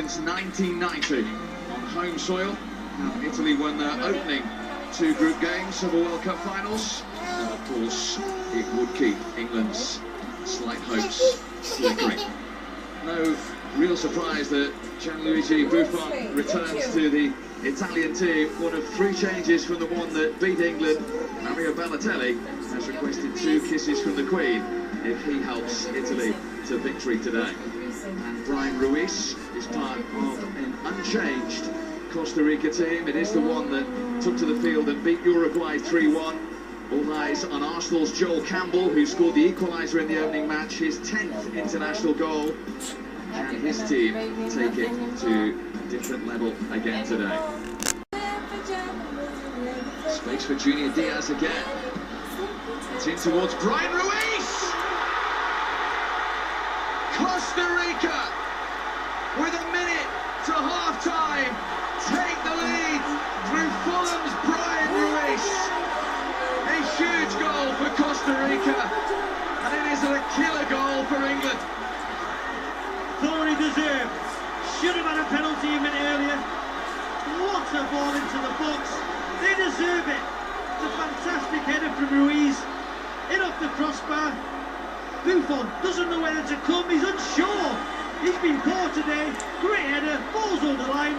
since 1990 on home soil. Italy won their opening two group games of the World Cup finals. And of course, it would keep England's slight hopes flickering. No real surprise that Gianluigi Buffon returns to the Italian team. One of three changes from the one that beat England. Mario Balotelli has requested 2 kisses from the Queen if he helps Italy to victory today. And Bryan Ruiz is part of an unchanged Costa Rica team. It is the one that took to the field and beat Uruguay 3-1. All eyes on Arsenal's Joel Campbell, who scored the equaliser in the opening match, his 10th international goal. Can his team take it to a different level again today? Space for Junior Diaz again. It's in towards Bryan Ruiz! Costa Rica, with a minute to half-time, take the lead through Fulham's Bryan Ruiz. A huge goal for Costa Rica, and it is a killer goal for England. Thoroughly deserved. Should have had a penalty a minute earlier. What a ball into the box. They deserve it. It's a fantastic header from Ruiz. In off the crossbar. Buffon doesn't know whether to come. He's unsure. He's been poor today. Great header. Ball's on the line.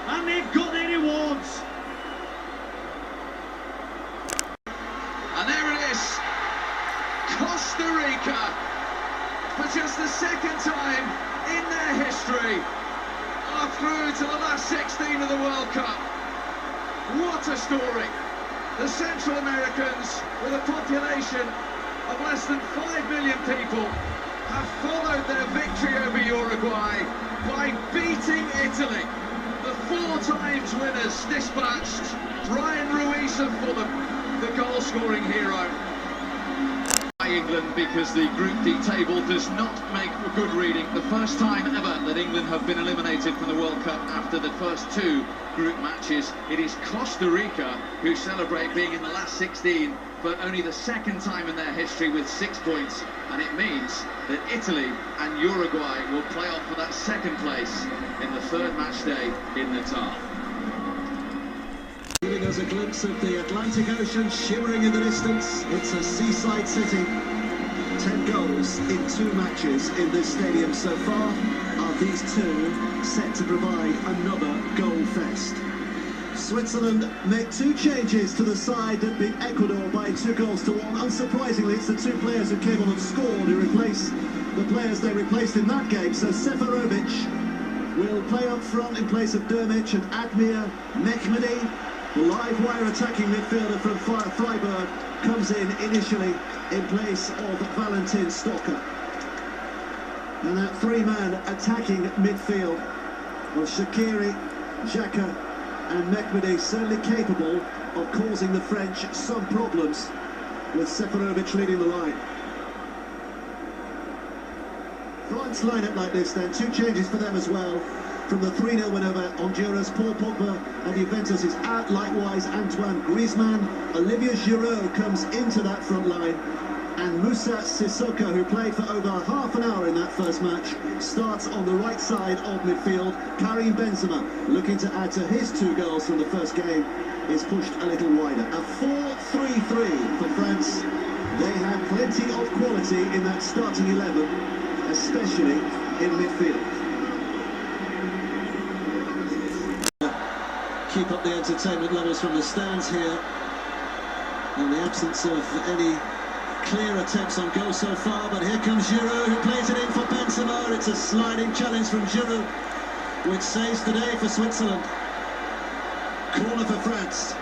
And they've got their rewards. And there it is. Costa Rica, for just the second time in their history, are through to the last 16 of the World Cup. What a story. The Central Americans, with a population of less than 5 million people, have followed their victory over Uruguay by beating Italy. The 4 times winners dispatched. Bryan Ruiz of Fulham, the goal-scoring hero. England, because the Group D table does not make for good reading. The first time ever that England have been eliminated from the World Cup after the first 2 group matches. It is Costa Rica who celebrate being in the last 16 for only the second time in their history with 6 points, and it means that Italy and Uruguay will play off for that second place in the 3rd match day in Natal. Giving us a glimpse of the Atlantic Ocean shimmering in the distance. It's a seaside city. 10 goals in 2 matches in this stadium so far. Are these 2 set to provide another goal fest? Switzerland make 2 changes to the side that beat Ecuador by 2 goals to 1. Unsurprisingly, it's the 2 players who came on and scored who replace the players they replaced in that game. So Seferovic will play up front in place of Dermic, and Admir Mehmedi, the live wire attacking midfielder from Freiburg, comes in initially in place of Valentin Stocker. And that 3-man attacking midfield of Shaqiri, Xhaka and Mehmedi certainly capable of causing the French some problems, with Seferovic leading the line. France line up like this then, 2 changes for them as well. From the 3-0 win over Honduras, Paul Pogba and Juventus is out, likewise Antoine Griezmann. Olivier Giroud comes into that front line, and Moussa Sissoko, who played for over half an hour in that first match, starts on the right side of midfield. Karim Benzema, looking to add to his 2 goals from the first game, is pushed a little wider. A 4-3-3 for France. They have plenty of quality in that starting 11, especially in midfield. Keep up the entertainment levels from the stands here, in the absence of any clear attempts on goal so far. But here comes Giroud, who plays it in for Benzema. It's a sliding challenge from Giroud, which saves the day for Switzerland. Corner for France.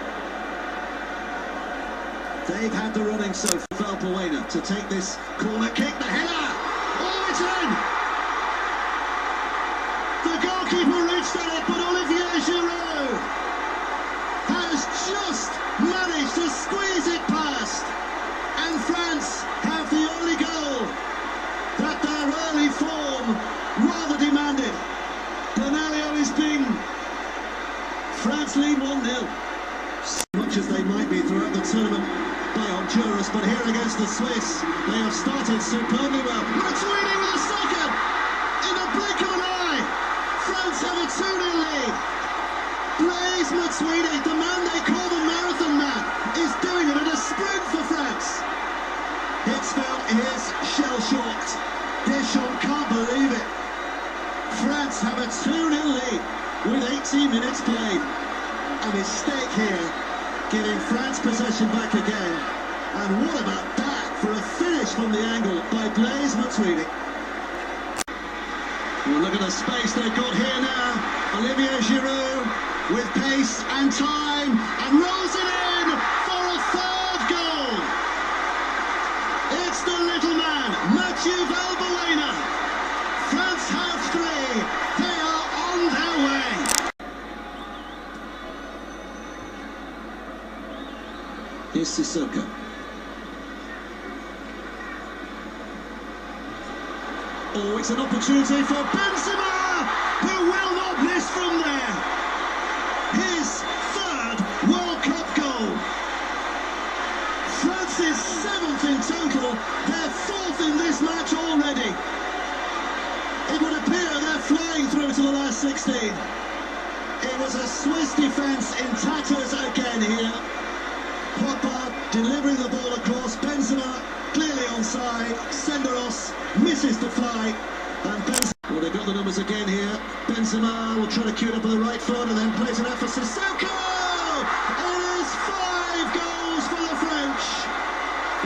They've had the running so far. Valbuena to take this corner kick, the header. Oh, it's in. The goalkeeper reached at it, but Olivier Giroud has just managed to squeeze it past, and France have the only goal that their early form rather demanded. Bernalio is being. France lead 1-0. Much as they might be throughout the tournament by Honduras, but here against the Swiss, they have started superbly well. Matuidi with a second in the blink of an eye. France have a 2-0 lead. Blaise Matuidi, the man they call the marathon man, is doing it in a sprint for France. Hitzfeld is shell-shocked. Deschamps can't believe it. France have a 2-0 lead with 18 minutes played. A mistake here, giving France possession back again. And what about that for a finish from the angle by Blaise Matuidi? Well, look at the space they've got here now. Olivier Giroud with pace and time, and rolls it in for a third goal. It's the little man, Mathieu Valbuena. France have 3. They are on their way. Here's Sissoko. Oh, it's an opportunity for Benzema, who will not miss from there. His 3rd World Cup goal. France's 7th in total, their 4th in this match already. It would appear they're flying through to the last 16. It was a Swiss defence in tatters again here. Pogba delivering the ball across, Benzema clearly onside, Senderos misses the fly, and Benzema, well, they've got the numbers again here. Benzema will try to cue it up on the right foot and then plays it out for Sissoko! It is 5 goals for the French!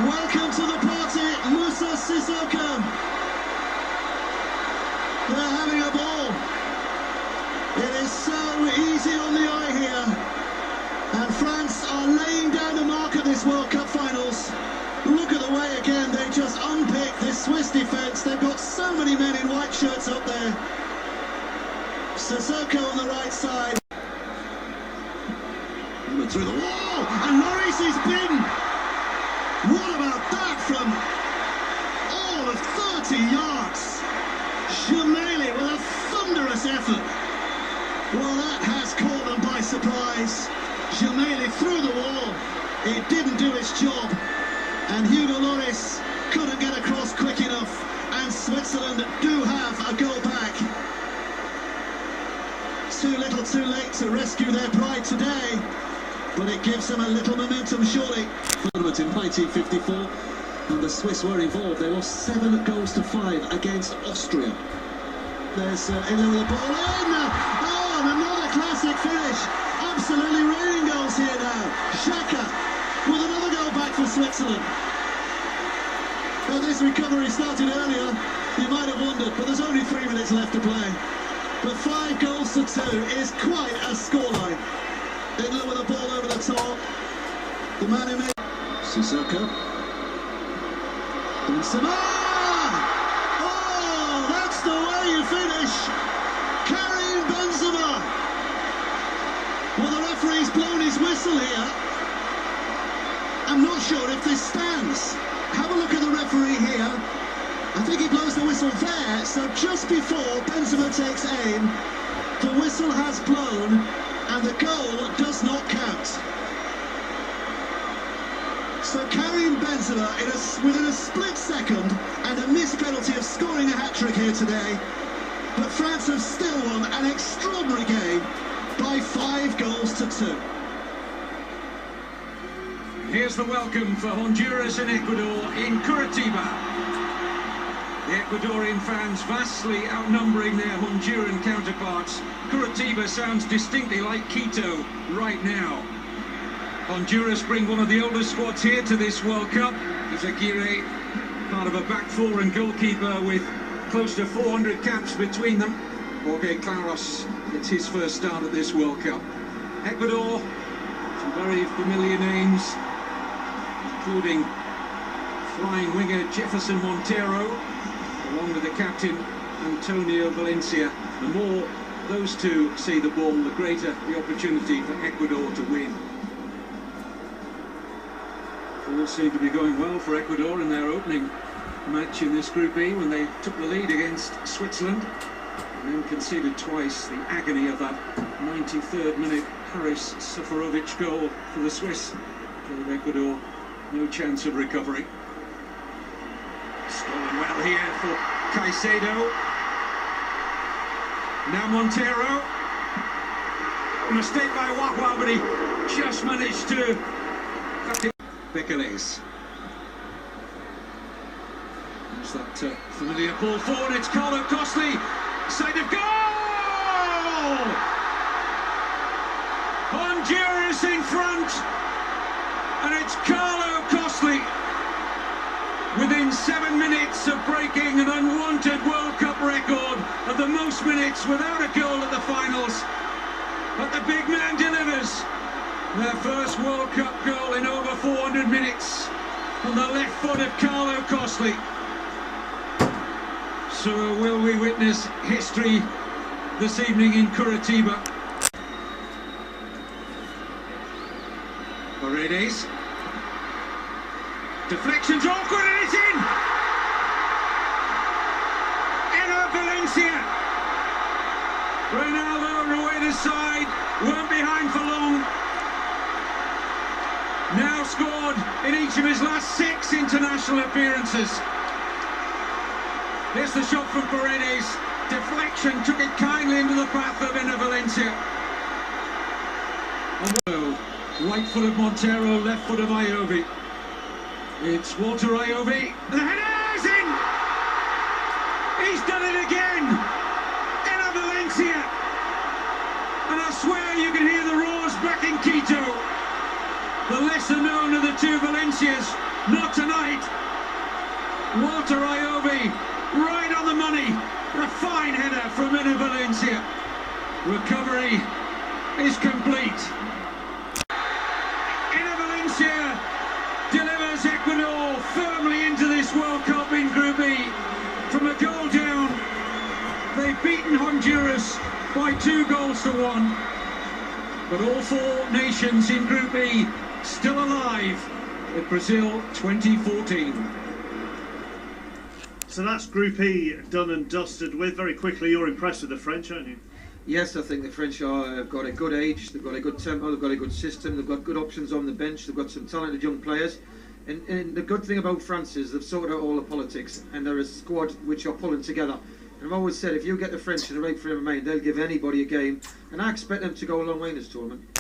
Welcome to the party, Moussa Sissoko! They're having a ball. It is so easy on the eye here. And France are laying down the mark at this World Cup finals. Look at the way again they just unpick this Swiss defence. They've got so many men in white shirts up there. Sissoko on the right side. Through the wall, and Lloris is been. What about that from all of 30 yards? Shamaili with a thunderous effort. Well, that has caught them by surprise. Shamaili through the wall. It didn't do its job. And Hugo Lloris couldn't get across quick enough, and Switzerland do have a goal back. Too little too late to rescue their pride today, but it gives them a little momentum surely. Tournament in 1954, and the Swiss were involved. They lost 7 goals to 5 against Austria. There's in there with the ball in. Oh, and another classic finish. Absolutely raining goals here now. Xhaka with another goal back for Switzerland. Well, this recovery started earlier, you might have wondered, but there's only 3 minutes left to play. But 5 goals to 2 is quite a scoreline. Idler with the ball over the top. The man who made Sissoko. Benzema! Oh, that's the way you finish. Karim Benzema. Well, the referee's blown his whistle here. I'm not sure if this stands. Have a look at the referee here. I think he blows the whistle there, so just before Benzema takes aim, the whistle has blown and the goal does not count. So Karim Benzema, within a split second and a missed penalty of scoring a hat-trick here today, but France have still won an extraordinary game by 5 goals to 2. Here's the welcome for Honduras and Ecuador in Curitiba. The Ecuadorian fans vastly outnumbering their Honduran counterparts. Curitiba sounds distinctly like Quito right now. Honduras bring one of the oldest squads here to this World Cup. Izaguirre, part of a back 4 and goalkeeper with close to 400 caps between them. Jorge Claros, it's his first start at this World Cup. Ecuador, some very familiar names, including flying winger Jefferson Montero, along with the captain Antonio Valencia. The more those two see the ball, the greater the opportunity for Ecuador to win. All seemed to be going well for Ecuador in their opening match in this Group E when they took the lead against Switzerland and then conceded twice. The agony of that 93rd minute Haris Seferovic goal for the Swiss gave Ecuador no chance of recovery. Stolen well here for Caicedo. Now Montero. A mistake by Wakwa, but he just managed to... Bekeles. There's that familiar ball forward, it's Carlo Costly. Side of goal! Honduras in front, and it's Carlo Costly. Within 7 minutes of breaking an unwanted World Cup record of the most minutes without a goal at the finals. But the big man delivers their first World Cup goal in over 400 minutes on the left foot of Carlo Costly. So will we witness history this evening in Curitiba? Paredes. Deflection's awkward and it's in! Enner Valencia. Ronaldo, Rueda's side, weren't behind for long. Now scored in each of his last 6 international appearances. Here's the shot from Paredes. Deflection, took it kindly into the path of Enner Valencia. Right foot of Montero, left foot of Ayobi. It's Walter Ayobi. The header is in! He's done it again! Enner Valencia! And I swear you can hear the roars back in Quito. The lesser known of the two Valencias, not tonight. Walter Ayobi, right on the money. A fine header from Enner Valencia. Recovery is complete. Enner Valencia delivers Ecuador firmly into this World Cup in Group E. From a goal down, they've beaten Honduras by 2-1. But all 4 nations in Group E still alive at Brazil 2014. So that's Group E done and dusted with. Very quickly, you're impressed with the French, aren't you? Yes, I think the French have got a good age, they've got a good tempo, they've got a good system, they've got good options on the bench, they've got some talented young players. And the good thing about France is they've sorted out all the politics and they're a squad which are pulling together. And I've always said, if you get the French in the right frame of mind, they'll give anybody a game. And I expect them to go a long way in this tournament.